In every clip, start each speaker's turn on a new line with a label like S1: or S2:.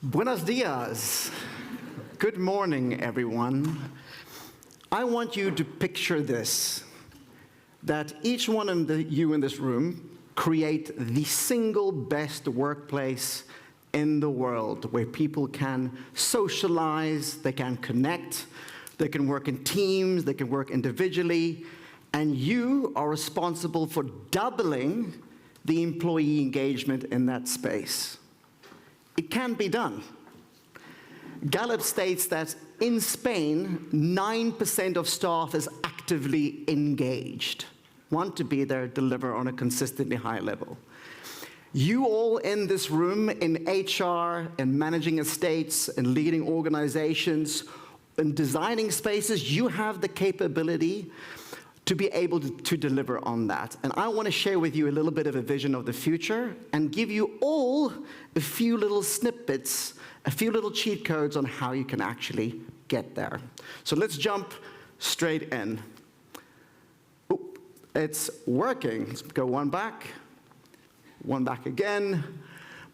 S1: Buenos dias. Good morning, everyone. I want you to picture this, that each one of you in this room create the single best workplace in the world where people can socialize, they can connect, they can work in teams, they can work individually, and you are responsible for doubling the employee engagement in that space. It can be done. Gallup states that in Spain, 9% of staff is actively engaged, want to be there, deliver on a consistently high level. You all in this room, in HR, and managing estates, and leading organizations, and designing spaces, you have the capability to be able to deliver on that. And I want to share with you a little bit of a vision of the future and give you all a few little snippets, a few little cheat codes on how you can actually get there. So let's jump straight in. Oop, it's working. Let's go one back again.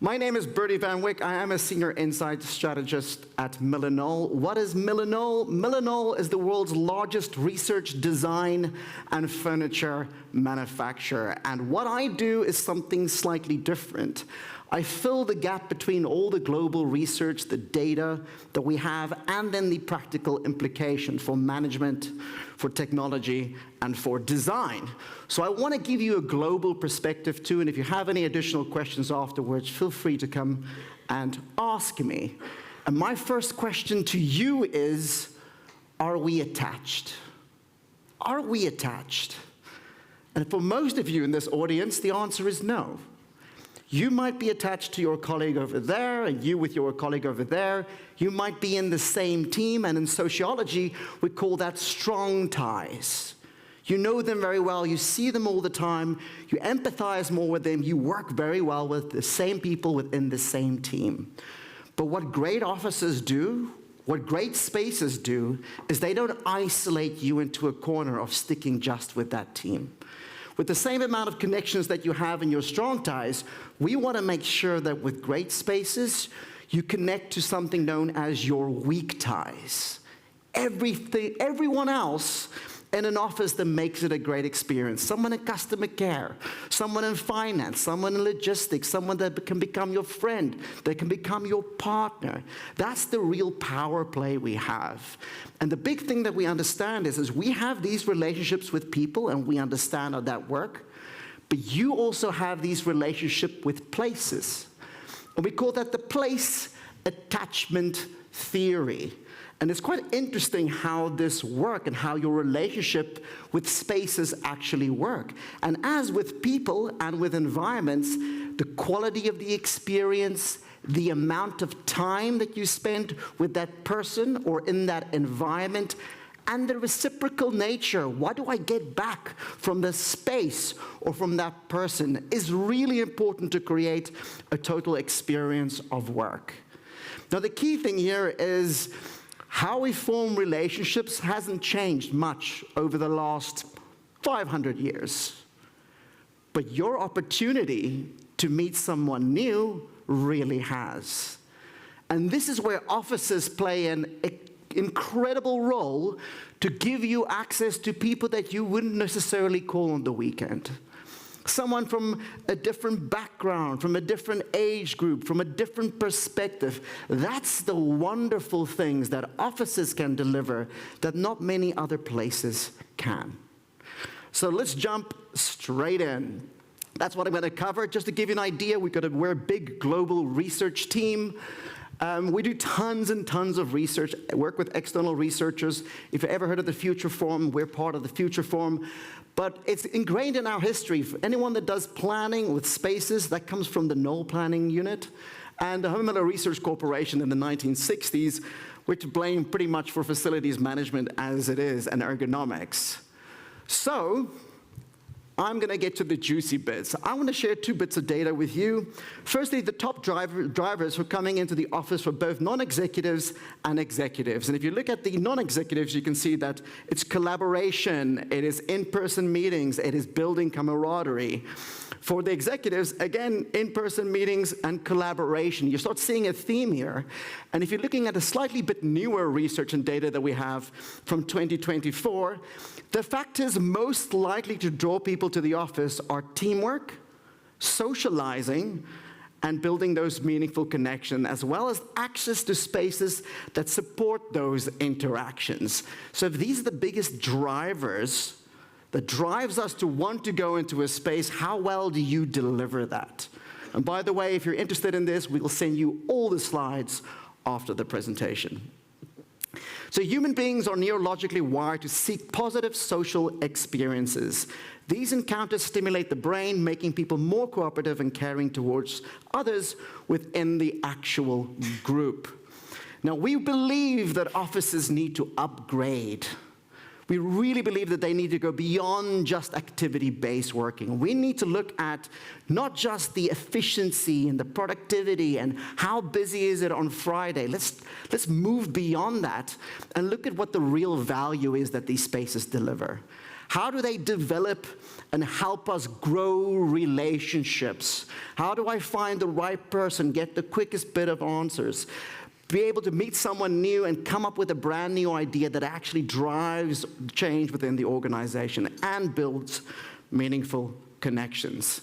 S1: My name is Bertie Van Wyk. I am a senior insight strategist at MillerKnoll. What is MillerKnoll? MillerKnoll is the world's largest research, design, and furniture manufacturer. And what I do is something slightly different. I fill the gap between all the global research, the data that we have, and then the practical implication for management, for technology, and for design. So I want to give you a global perspective too, and if you have any additional questions afterwards, feel free to come and ask me. And my first question to you is, are we attached? Are we attached? And for most of you in this audience, the answer is no. You might be attached to your colleague over there, and you with your colleague over there. You might be in the same team, and in sociology, we call that strong ties. You know them very well, you see them all the time, you empathize more with them, you work very well with the same people within the same team. But what great offices do, what great spaces do, is they don't isolate you into a corner of sticking just with that team. With the same amount of connections that you have in your strong ties, we want to make sure that with great spaces, you connect to something known as your weak ties. Everyone else in an office that makes it a great experience. Someone in customer care, someone in finance, someone in logistics, someone that can become your friend, that can become your partner. That's the real power play we have. And the big thing that we understand is we have these relationships with people and we understand how that works, but you also have these relationships with places. And we call that the place attachment theory. And it's quite interesting how this works and how your relationship with spaces actually work. And as with people and with environments, the quality of the experience, the amount of time that you spend with that person or in that environment, and the reciprocal nature, what do I get back from the space or from that person, is really important to create a total experience of work. Now, the key thing here is how we form relationships hasn't changed much over the last 500 years. But your opportunity to meet someone new really has. And this is where offices play an incredible role to give you access to people that you wouldn't necessarily call on the weekend. Someone from a different background, from a different age group, from a different perspective. That's the wonderful things that offices can deliver that not many other places can. So let's jump straight in. That's what I'm going to cover. Just to give you an idea, we're a big global research team. We do tons and tons of research, work with external researchers. If you've ever heard of the Future Forum, we're part of the Future Forum. But it's ingrained in our history. For anyone that does planning with spaces, that comes from the Knoll Planning Unit. And the Miller Research Corporation in the 1960s, which blamed pretty much for facilities management as it is, and ergonomics. So I'm going to get to the juicy bits. I want to share 2 bits of data with you. Firstly, the top drivers who are coming into the office for both non-executives and executives. And if you look at the non-executives, you can see that it's collaboration, it is in-person meetings, it is building camaraderie. For the executives, again, in-person meetings and collaboration. You start seeing a theme here. And if you're looking at a slightly bit newer research and data that we have from 2024, the factors most likely to draw people to the office are teamwork, socializing, and building those meaningful connections, as well as access to spaces that support those interactions. So if these are the biggest drivers that drives us to want to go into a space, how well do you deliver that? And by the way, if you're interested in this, we'll send you all the slides after the presentation. So human beings are neurologically wired to seek positive social experiences. These encounters stimulate the brain, making people more cooperative and caring towards others within the actual group. Now, we believe that offices need to upgrade. We really believe that they need to go beyond just activity-based working. We need to look at not just the efficiency and the productivity and how busy is it on Friday. Let's move beyond that and look at what the real value is that these spaces deliver. How do they develop and help us grow relationships? How do I find the right person, get the quickest bit of answers? Be able to meet someone new and come up with a brand new idea that actually drives change within the organization and builds meaningful connections.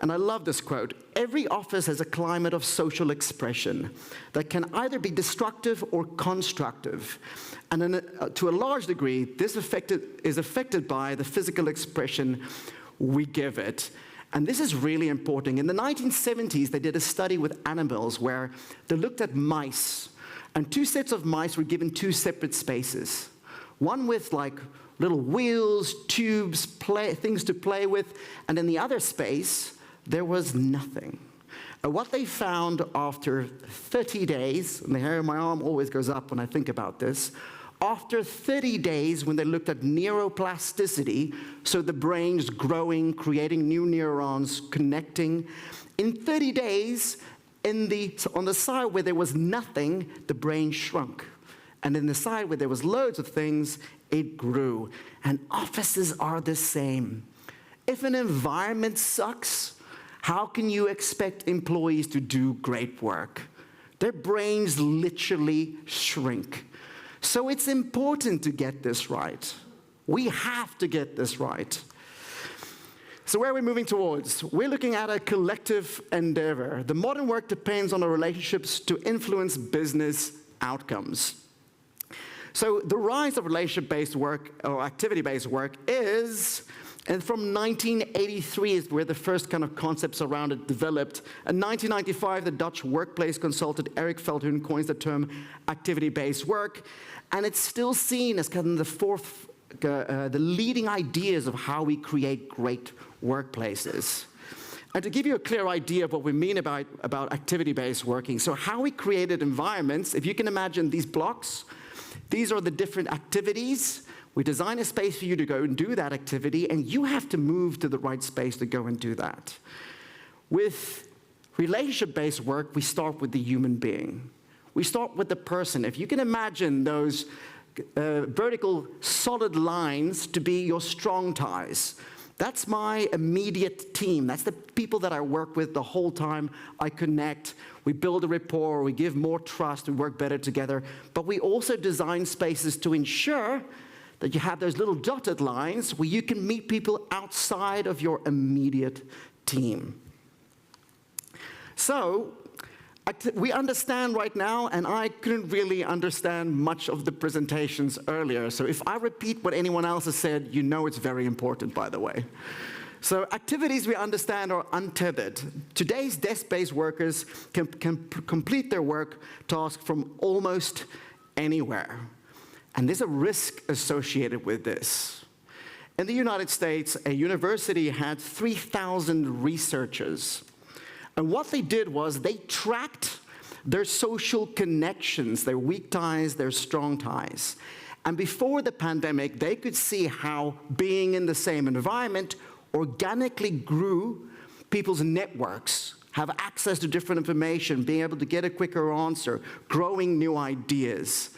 S1: And I love this quote: every office has a climate of social expression that can either be destructive or constructive. And to a large degree, this is affected by the physical expression we give it. And this is really important. In the 1970s, they did a study with animals where they looked at mice. And two sets of mice were given two separate spaces. One with like little wheels, tubes, things to play with. And in the other space, there was nothing. And what they found after 30 days, and the hair on my arm always goes up when I think about this, after 30 days, when they looked at neuroplasticity, so the brain's growing, creating new neurons, connecting, in 30 days, on the side where there was nothing, the brain shrunk. And in the side where there was loads of things, it grew. And offices are the same. If an environment sucks, how can you expect employees to do great work? Their brains literally shrink. So it's important to get this right. We have to get this right. So where are we moving towards? We're looking at a collective endeavor. The modern work depends on our relationships to influence business outcomes. So the rise of relationship-based work or activity-based work is, and from 1983 is where the first kind of concepts around it developed. In 1995, the Dutch workplace consultant Eric Veldhoen coins the term activity-based work, and it's still seen as kind of the leading ideas of how we create great workplaces. And to give you a clear idea of what we mean about activity-based working, so how we created environments, if you can imagine these blocks, these are the different activities. We design a space for you to go and do that activity, and you have to move to the right space to go and do that. With relationship-based work, we start with the human being. We start with the person. If you can imagine those vertical solid lines to be your strong ties, that's my immediate team. That's the people that I work with the whole time I connect. We build a rapport, we give more trust, we work better together. But we also design spaces to ensure that you have those little dotted lines where you can meet people outside of your immediate team. So, we understand right now, and I couldn't really understand much of the presentations earlier, so if I repeat what anyone else has said, you know it's very important, by the way. So activities we understand are untethered. Today's desk-based workers can complete their work task from almost anywhere. And there's a risk associated with this. In the United States, a university had 3,000 researchers. And what they did was they tracked their social connections, their weak ties, their strong ties. And before the pandemic, they could see how being in the same environment organically grew people's networks, have access to different information, being able to get a quicker answer, growing new ideas.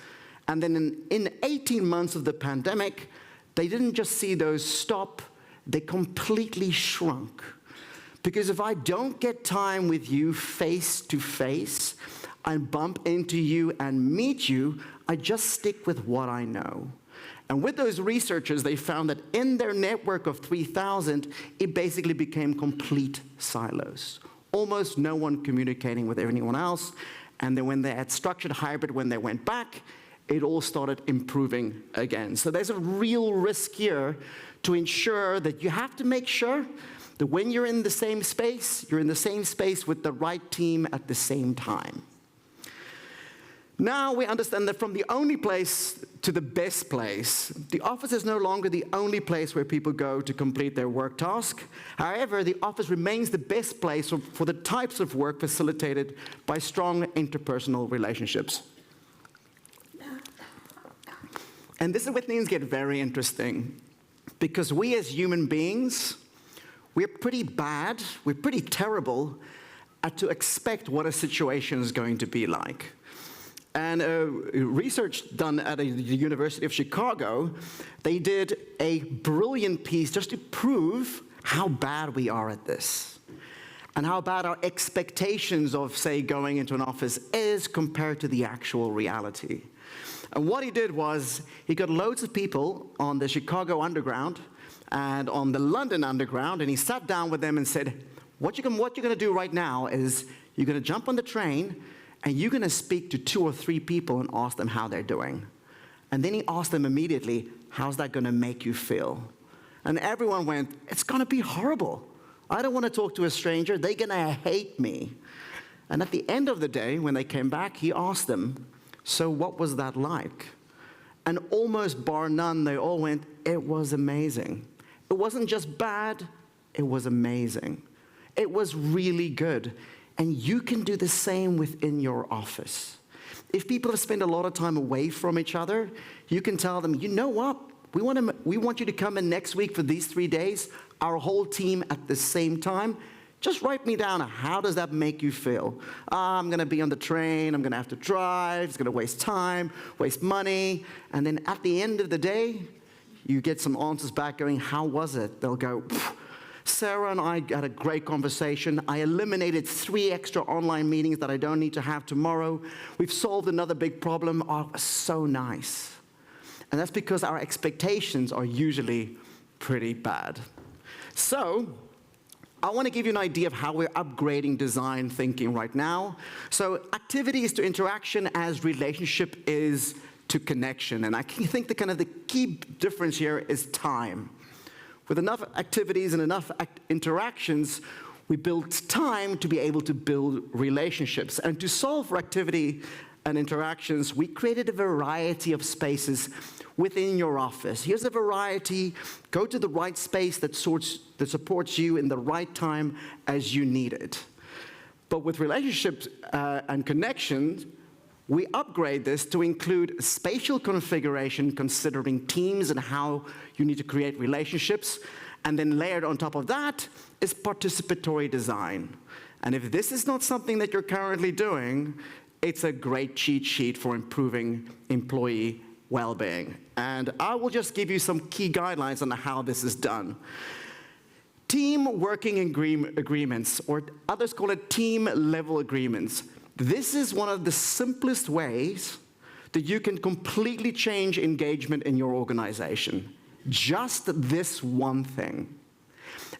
S1: And then in 18 months of the pandemic, they didn't just see those stop, they completely shrunk. Because if I don't get time with you face to face and bump into you and meet you, I just stick with what I know. And with those researchers, they found that in their network of 3,000, it basically became complete silos. Almost no one communicating with anyone else. And then when they had structured hybrid, when they went back, it all started improving again. So there's a real risk here to ensure that you have to make sure that when you're in the same space, you're in the same space with the right team at the same time. Now we understand that from the only place to the best place, the office is no longer the only place where people go to complete their work task. However, the office remains the best place for the types of work facilitated by strong interpersonal relationships. And this is where things get very interesting, because we as human beings, we're pretty bad, we're pretty terrible at to expect what a situation is going to be like. And research done at the University of Chicago, they did a brilliant piece just to prove how bad we are at this and how bad our expectations of, say, going into an office is compared to the actual reality. And what he did was he got loads of people on the Chicago Underground and on the London Underground, and he sat down with them and said, what you're going to do right now is you're going to jump on the train and you're going to speak to 2 or 3 people and ask them how they're doing. And then he asked them immediately, how's that going to make you feel? And everyone went, it's going to be horrible. I don't want to talk to a stranger. They're going to hate me. And at the end of the day, when they came back, he asked them, so what was that like? And almost bar none, they all went, it was amazing. It wasn't just bad, it was amazing. It was really good. And you can do the same within your office. If people have spent a lot of time away from each other, you can tell them, you know what? We want you to come in next week for these 3 days, our whole team at the same time. Just write me down, how does that make you feel? I'm going to be on the train, I'm going to have to drive, it's going to waste time, waste money. And then at the end of the day, you get some answers back going, how was it? They'll go, Sarah and I had a great conversation. I eliminated 3 extra online meetings that I don't need to have tomorrow. We've solved another big problem. Oh, it was so nice. And that's because our expectations are usually pretty bad. So I want to give you an idea of how we're upgrading design thinking right now. So activity is to interaction as relationship is to connection. And I think the key difference here is time. With enough activities and enough interactions, we build time to be able to build relationships. And to solve for activity and interactions, we created a variety of spaces within your office. Here's a variety. Go to the right space that supports you in the right time as you need it. But with relationships and connections, we upgrade this to include spatial configuration, considering teams and how you need to create relationships. And then layered on top of that is participatory design. And if this is not something that you're currently doing, it's a great cheat sheet for improving employee well-being. And I will just give you some key guidelines on how this is done. Team working agreements, or others call it team-level agreements. This is one of the simplest ways that you can completely change engagement in your organization. Just this one thing.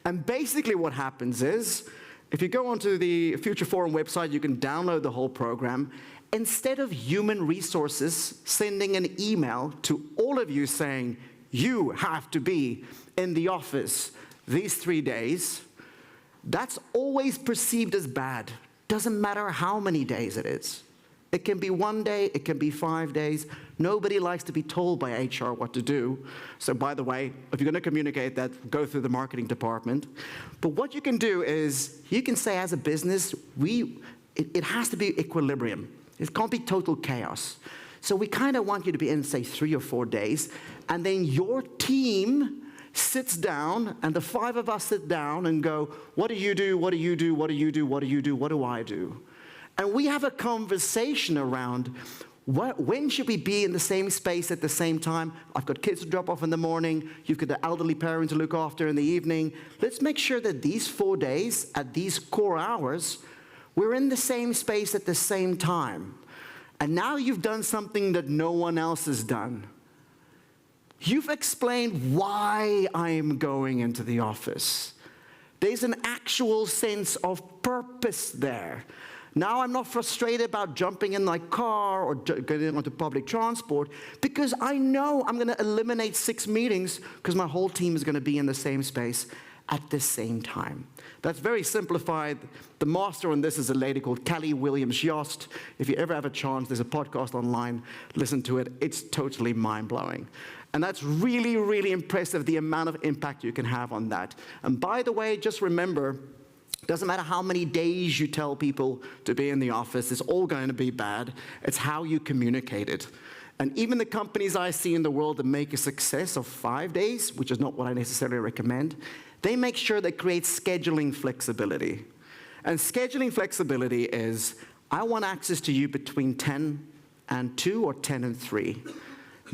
S1: And basically what happens is, if you go onto the Future Forum website, you can download the whole program. Instead of human resources sending an email to all of you saying, you have to be in the office these 3 days, that's always perceived as bad. Doesn't matter how many days it is. It can be 1 day, it can be 5 days. Nobody likes to be told by HR what to do. So by the way, if you're going to communicate that, go through the marketing department. But what you can do is, you can say as a business, it has to be equilibrium. It can't be total chaos. So we kind of want you to be in, say, 3 or 4 days, and then your team sits down, and the 5 of us sit down and go, what do you do, what do you do, what do you do, what do you do, what do I do? And we have a conversation around When should we be in the same space at the same time? I've got kids to drop off in the morning. You've got the elderly parent to look after in the evening. Let's make sure that these 4 days, at these core hours, we're in the same space at the same time. And now you've done something that no one else has done. You've explained why I'm going into the office. There's an actual sense of purpose there. Now I'm not frustrated about jumping in my car or getting onto public transport because I know I'm going to eliminate 6 meetings because my whole team is going to be in the same space at the same time. That's very simplified. The master on this is a lady called Callie Williams-Yost. If you ever have a chance, there's a podcast online. Listen to it. It's totally mind-blowing. And that's really, really impressive, the amount of impact you can have on that. And by the way, just remember, it doesn't matter how many days you tell people to be in the office, it's all going to be bad. It's how you communicate it. And even the companies I see in the world that make a success of 5 days, which is not what I necessarily recommend, they make sure they create scheduling flexibility. And scheduling flexibility is, I want access to you between 10 and 2 or 10 and 3.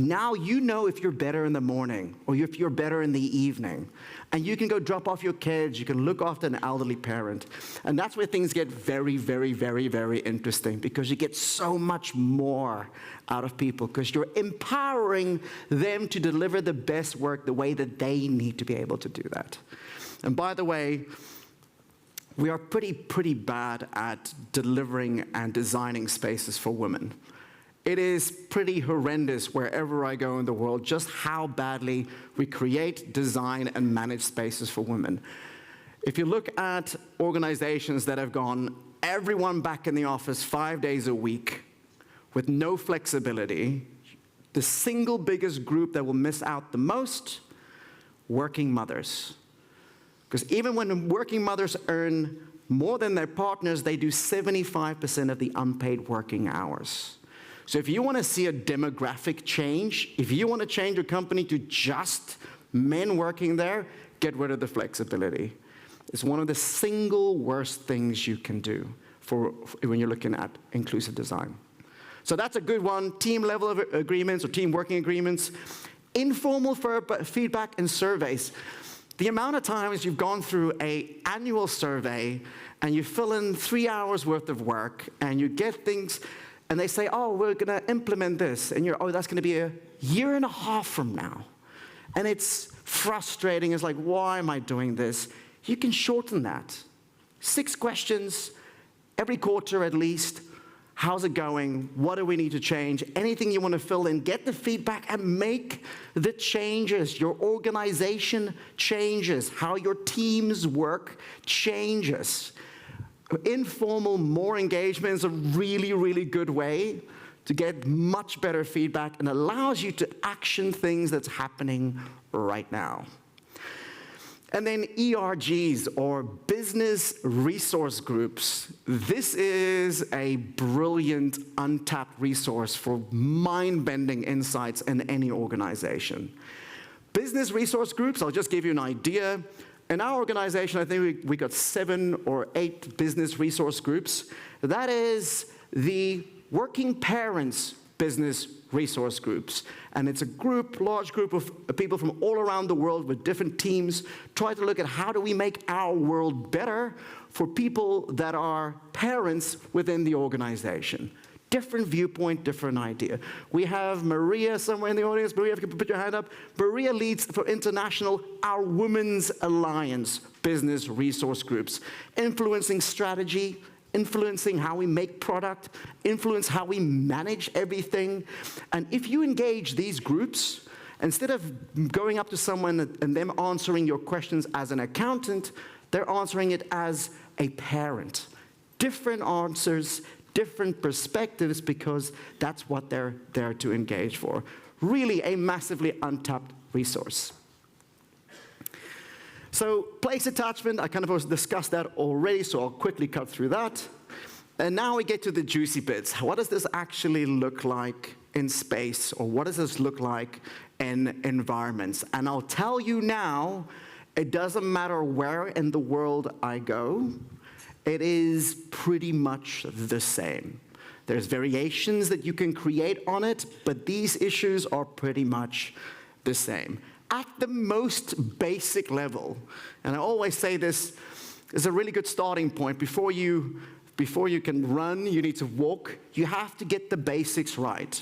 S1: Now you know if you're better in the morning or if you're better in the evening. And you can go drop off your kids, you can look after an elderly parent. And that's where things get very, very, very, very interesting because you get so much more out of people because you're empowering them to deliver the best work the way that they need to be able to do that. And by the way, we are pretty bad at delivering and designing spaces for women. It is pretty horrendous wherever I go in the world, just how badly we create, design, and manage spaces for women. If you look at organizations that have gone everyone back in the office 5 days a week with no flexibility, the single biggest group that will miss out the most, working mothers. Because even when working mothers earn more than their partners, they do 75% of the unpaid working hours. So if you want to see a demographic change, if you want to change your company to just men working there, get rid of the flexibility. It's one of the single worst things you can do when you're looking at inclusive design. So that's a good one. Team level of agreements or team working agreements. Informal feedback and surveys. The amount of times you've gone through an annual survey and you fill in 3 hours worth of work and you get things. And they say, oh, we're going to implement this. And you're, oh, that's going to be a year and a half from now. And it's frustrating. It's like, why am I doing this? You can shorten that. 6 questions, every quarter at least. How's it going? What do we need to change? Anything you want to fill in, get the feedback and make the changes. Your organization changes. How your teams work changes. Informal, more engagement is a really, really good way to get much better feedback and allows you to action things that's happening right now. And then ERGs, or business resource groups. This is a brilliant, untapped resource for mind-bending insights in any organization. Business resource groups, I'll just give you an idea. In our organization, I think we got 7 or 8 business resource groups. That is the working parents business resource groups. And it's a group, large group of people from all around the world with different teams, try to look at how do we make our world better for people that are parents within the organization. Different viewpoint, different idea. We have Maria somewhere in the audience. Maria, if you can put your hand up. Maria leads for International, our Women's Alliance business resource groups, influencing strategy, influencing how we make product, influence how we manage everything. And if you engage these groups, instead of going up to someone and them answering your questions as an accountant, they're answering it as a parent. Different answers, different perspectives, because that's what they're there to engage for. Really a massively untapped resource. So place attachment, I kind of discussed that already, so I'll quickly cut through that. And now we get to the juicy bits. What does this actually look like in space, or what does this look like in environments? And I'll tell you now, it doesn't matter where in the world I go, it is pretty much the same. There's variations that you can create on it, but these issues are pretty much the same. At the most basic level, and I always say this is a really good starting point. Before you can run, you need to walk. You have to get the basics right.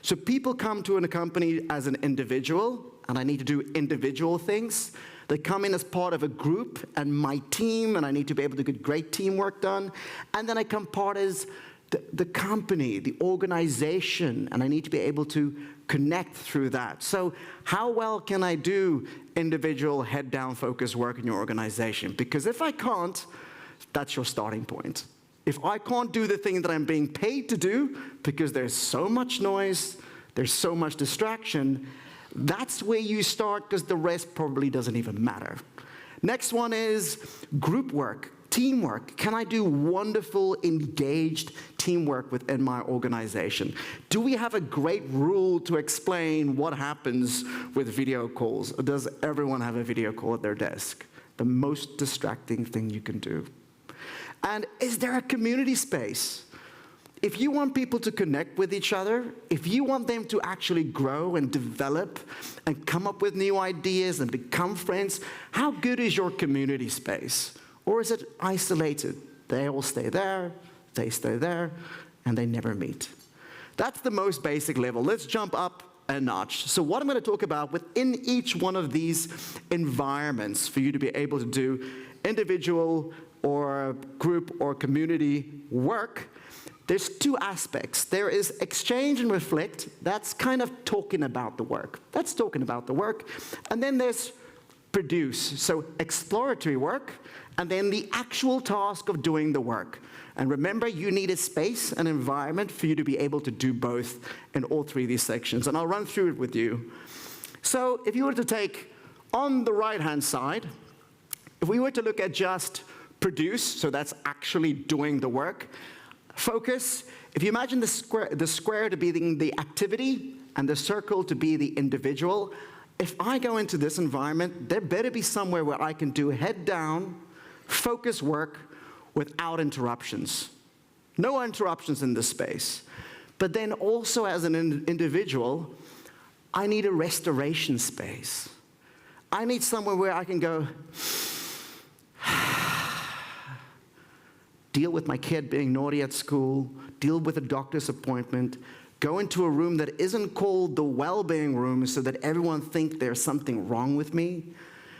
S1: So people come to a company as an individual, and I need to do individual things. They come in as part of a group and my team, and I need to be able to get great teamwork done. And then I come part as the company, the organization, and I need to be able to connect through that. So how well can I do individual head-down focus work in your organization? Because if I can't, that's your starting point. If I can't do the thing that I'm being paid to do, because there's so much noise, there's so much distraction, that's where you start, because the rest probably doesn't even matter. Next one is group work. Teamwork. Can I do wonderful, engaged teamwork within my organization? Do we have a great rule to explain what happens with video calls? Or does everyone have a video call at their desk? The most distracting thing you can do. And is there a community space? If you want people to connect with each other, if you want them to actually grow and develop and come up with new ideas and become friends, how good is your community space? Or is it isolated? They all stay there, they stay there, and they never meet. That's the most basic level. Let's jump up a notch. So what I'm going to talk about within each one of these environments for you to be able to do individual or group or community work, there's two aspects. There is exchange and reflect. That's kind of talking about the work. That's talking about the work. And then there's produce, so exploratory work, and then the actual task of doing the work. And remember, you need a space, an environment for you to be able to do both in all three of these sections. And I'll run through it with you. So if you were to take on the right-hand side, if we were to look at just produce, so that's actually doing the work, focus, if you imagine the square to be the activity and the circle to be the individual, if I go into this environment, there better be somewhere where I can do head down, focus work without interruptions. No interruptions in this space. But then also as an individual, I need a restoration space. I need somewhere where I can go, deal with my kid being naughty at school, deal with a doctor's appointment, go into a room that isn't called the well-being room so that everyone thinks there's something wrong with me.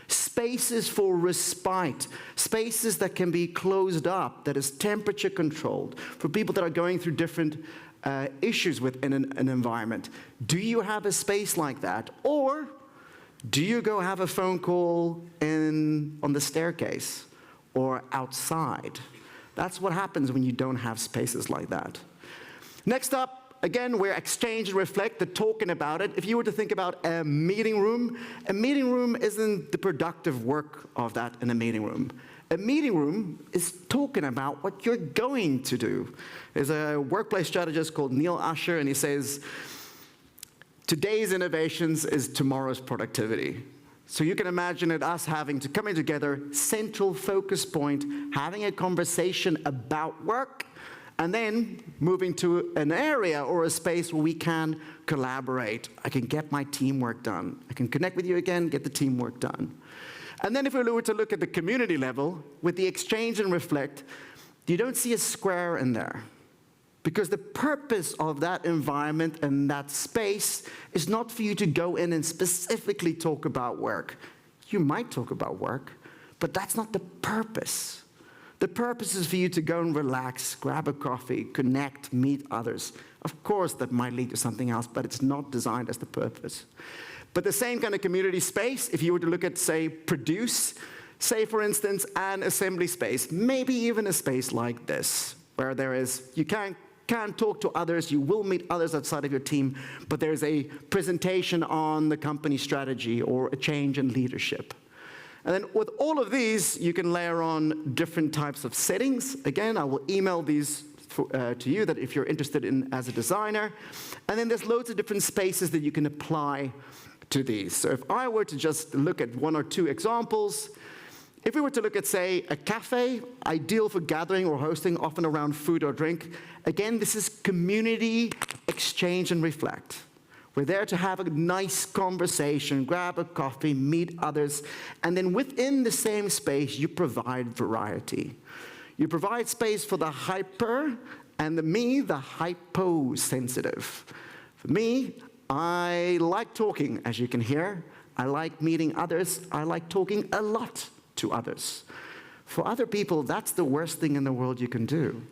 S1: Spaces for respite, spaces that can be closed up, that is temperature controlled, for people that are going through different issues within an environment. Do you have a space like that? Or do you go have a phone call on the staircase or outside? That's what happens when you don't have spaces like that. Next up, again, we're exchange and reflect, the talking about it. If you were to think about a meeting room isn't the productive work of that in a meeting room. A meeting room is talking about what you're going to do. There's a workplace strategist called Neil Usher, and he says, today's innovations is tomorrow's productivity. So you can imagine it us having to come in together, central focus point, having a conversation about work, and then moving to an area or a space where we can collaborate. I can get my teamwork done. I can connect with you again, get the teamwork done. And then if we were to look at the community level, with the exchange and reflect, you don't see a square in there. Because the purpose of that environment and that space is not for you to go in and specifically talk about work. You might talk about work, but that's not the purpose. The purpose is for you to go and relax, grab a coffee, connect, meet others. Of course, that might lead to something else, but it's not designed as the purpose. But the same kind of community space, if you were to look at, say, produce, say, for instance, an assembly space, maybe even a space like this, where there is, you can talk to others, you will meet others outside of your team, but there's a presentation on the company strategy or a change in leadership. And then with all of these, you can layer on different types of settings. Again, I will email these to you that if you're interested in as a designer. And then there's loads of different spaces that you can apply to these. So if I were to just look at one or two examples, If we were to look at, say, a cafe, ideal for gathering or hosting, often around food or drink, again, this is community, exchange, and reflect. We're there to have a nice conversation, grab a coffee, meet others, and then within the same space, you provide variety. You provide space for the hyper and the hyposensitive. For me, I like talking, as you can hear. I like meeting others. I like talking a lot to others. For other people, that's the worst thing in the world you can do.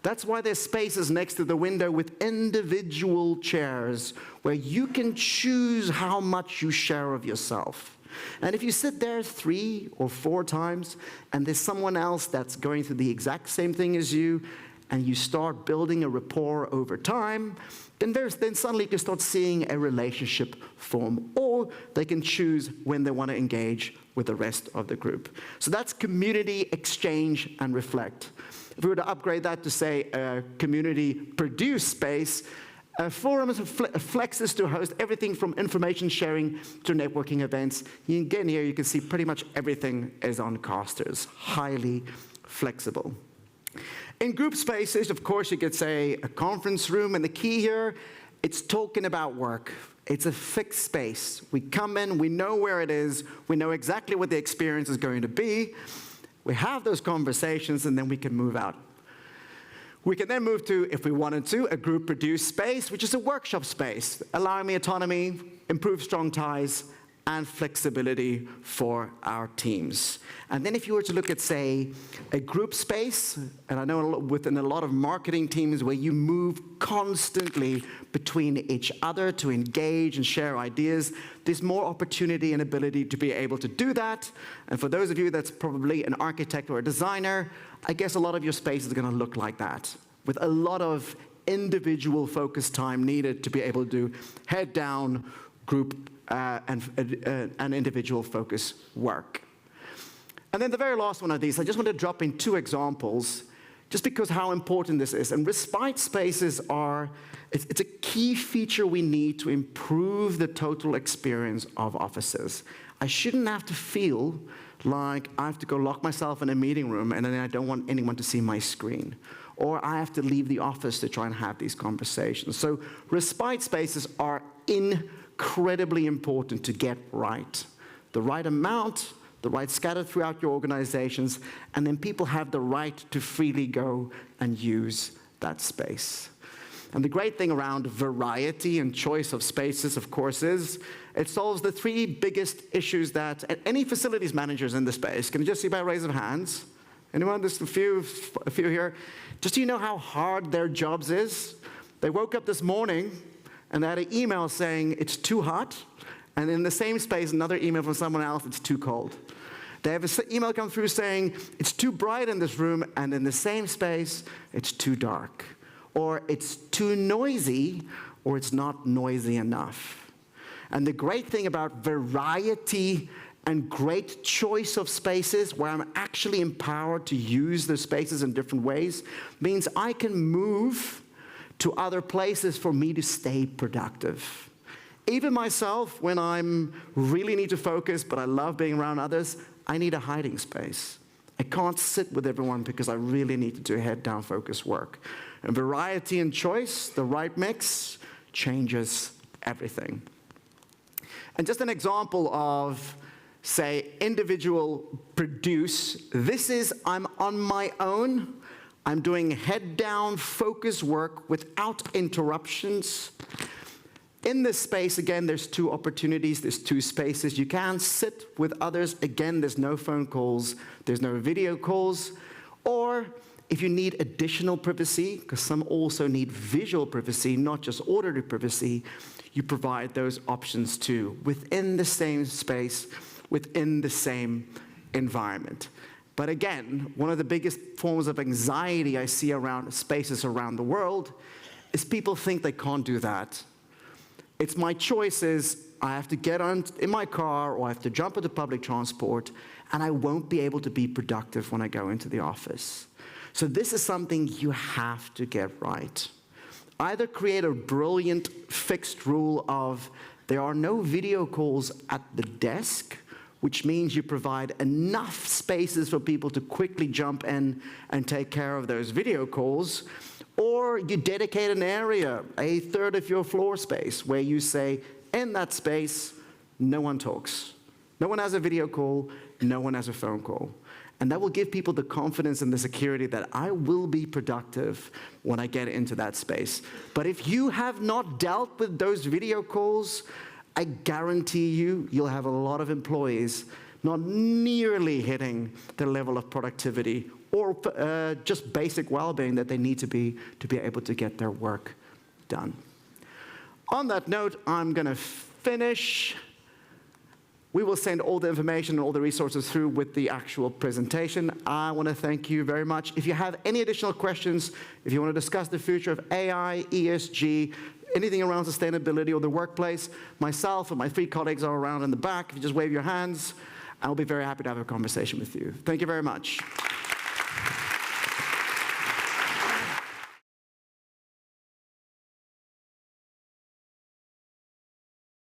S1: That's why there's spaces next to the window with individual chairs where you can choose how much you share of yourself. And if you sit there 3 or 4 times and there's someone else that's going through the exact same thing as you, and you start building a rapport over time, then suddenly you can start seeing a relationship form, or they can choose when they want to engage with the rest of the group. So that's community, exchange, and reflect. If we were to upgrade that to, say, a community-produced space, forums flexes to host everything from information sharing to networking events. Again, here you can see pretty much everything is on casters, highly flexible. In group spaces, of course, you could say a conference room, and the key here, it's talking about work. It's a fixed space. We come in, we know where it is, we know exactly what the experience is going to be. We have those conversations, and then we can move out. We can then move to, if we wanted to, a group-produced space, which is a workshop space, allowing me autonomy, improve strong ties, and flexibility for our teams. And then if you were to look at, say, a group space, and I know within a lot of marketing teams where you move constantly between each other to engage and share ideas, there's more opportunity and ability to be able to do that. And for those of you that's probably an architect or a designer, I guess a lot of your space is going to look like that, with a lot of individual focus time needed to be able to do head down, group and individual focus work. And then the very last one of these, I just want to drop in 2 examples, just because how important this is. And respite spaces it's a key feature we need to improve the total experience of offices. I shouldn't have to feel like I have to go lock myself in a meeting room and then I don't want anyone to see my screen. Or I have to leave the office to try and have these conversations. So respite spaces are incredibly important to get right. The right amount, the right scatter throughout your organizations, and then people have the right to freely go and use that space. And the great thing around variety and choice of spaces, of course, is it solves the 3 biggest issues that any facilities managers in the space, can you just see by raise of hands? Anyone? Just a few here. Just so you know how hard their jobs is, they woke up this morning and they had an email saying it's too hot, and in the same space, another email from someone else, it's too cold. They have an email come through saying it's too bright in this room, and in the same space, it's too dark. Or it's too noisy, or it's not noisy enough. And the great thing about variety and great choice of spaces, where I'm actually empowered to use the spaces in different ways, means I can move to other places for me to stay productive. Even myself, when I'm really need to focus, but I love being around others, I need a hiding space. I can't sit with everyone because I really need to do head-down focus work. And variety and choice, the right mix, changes everything. And just an example of, say, individual produce. This is, I'm on my own. I'm doing head-down focus work without interruptions. In this space, again, there's 2 opportunities. There's 2 spaces. You can sit with others. Again, there's no phone calls. There's no video calls. Or if you need additional privacy, because some also need visual privacy, not just auditory privacy, you provide those options too, within the same space, within the same environment. But again, one of the biggest forms of anxiety I see around spaces around the world is people think they can't do that. It's my choices. I have to get in my car, or I have to jump into public transport, and I won't be able to be productive when I go into the office. So this is something you have to get right. Either create a brilliant fixed rule of there are no video calls at the desk which means you provide enough spaces for people to quickly jump in and take care of those video calls, or you dedicate an area, a third of your floor space, where you say, in that space, no one talks. No one has a video call, no one has a phone call. And that will give people the confidence and the security that I will be productive when I get into that space. But if you have not dealt with those video calls, I guarantee you'll have a lot of employees not nearly hitting the level of productivity or just basic well-being that they need to be able to get their work done. On that note, I'm going to finish. We will send all the information and all the resources through with the actual presentation. I want to thank you very much. If you have any additional questions, if you want to discuss the future of AI, ESG, anything around sustainability or the workplace, myself and my 3 colleagues are around in the back. If you just wave your hands, I'll be very happy to have a conversation with you. Thank you very much.